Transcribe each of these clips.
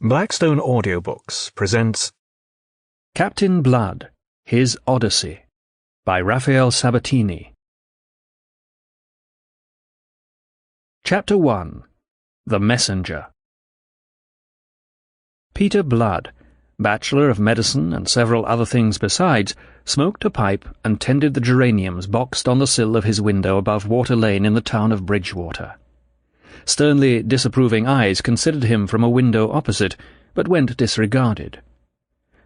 Blackstone Audiobooks presents Captain Blood, His Odyssey by Rafael Sabatini. Chapter 1. The Messenger. Peter Blood, Bachelor of Medicine and several other things besides, smoked a pipe and tended the geraniums boxed on the sill of his window above Water Lane in the town of Bridgewater. Sternly disapproving eyes considered him from a window opposite, but went disregarded.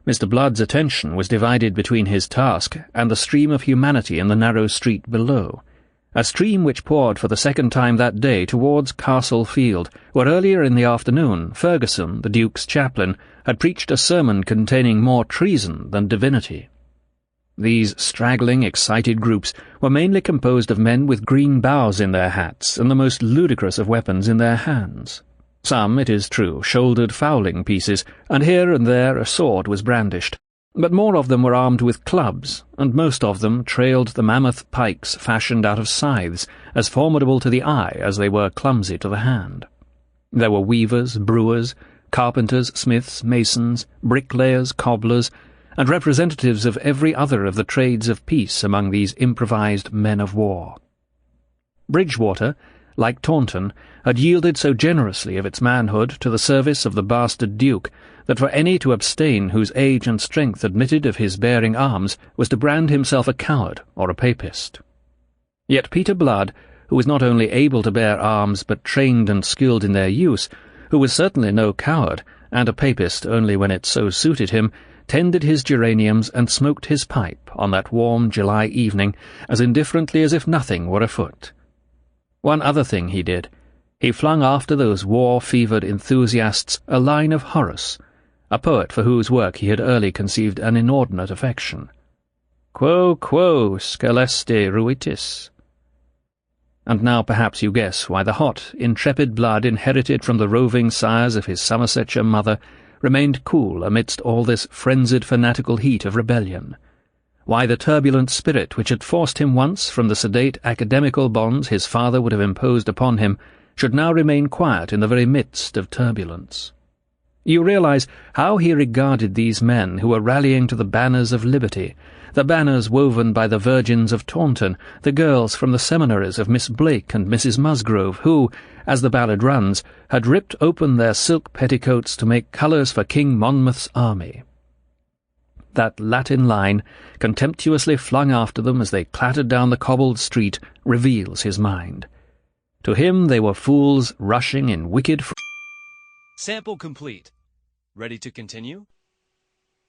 Mr. Blood's attention was divided between his task and the stream of humanity in the narrow street below, a stream which poured for the second time that day towards Castle Field, where earlier in the afternoon Ferguson, the Duke's chaplain, had preached a sermon containing more treason than divinity. These straggling, excited groups were mainly composed of men with green boughs in their hats and the most ludicrous of weapons in their hands. Some, it is true, shouldered fowling pieces, and here and there a sword was brandished, but more of them were armed with clubs, and most of them trailed the mammoth pikes fashioned out of scythes, as formidable to the eye as they were clumsy to the hand. There were weavers, brewers, carpenters, smiths, masons, bricklayers, cobblers, and representatives of every other of the trades of peace among these improvised men of war. Bridgewater, like Taunton, had yielded so generously of its manhood to the service of the bastard Duke that for any to abstain whose age and strength admitted of his bearing arms was to brand himself a coward or a papist. Yet Peter Blood, who was not only able to bear arms but trained and skilled in their use, who was certainly no coward, and a papist only when it so suited him, tended his geraniums and smoked his pipe on that warm July evening as indifferently as if nothing were afoot. One other thing he did. He flung after those war-fevered enthusiasts a line of Horace, a poet for whose work he had early conceived an inordinate affection. Quo sceleste ruitis. And now perhaps you guess why the hot, intrepid blood inherited from the roving sires of his Somersetshire mother remained cool amidst all this frenzied fanatical heat of rebellion, why the turbulent spirit which had forced him once from the sedate academical bonds his father would have imposed upon him should now remain quiet in the very midst of turbulence. You realize how he regarded these men who were rallying to the banners of liberty, the banners woven by the virgins of Taunton, the girls from the seminaries of Miss Blake and Mrs. Musgrove, who, as the ballad runs, had ripped open their silk petticoats to make colours for King Monmouth's army. That Latin line, contemptuously flung after them as they clattered down the cobbled street, reveals his mind. To him they were fools rushing in wicked Sample complete. Ready to continue?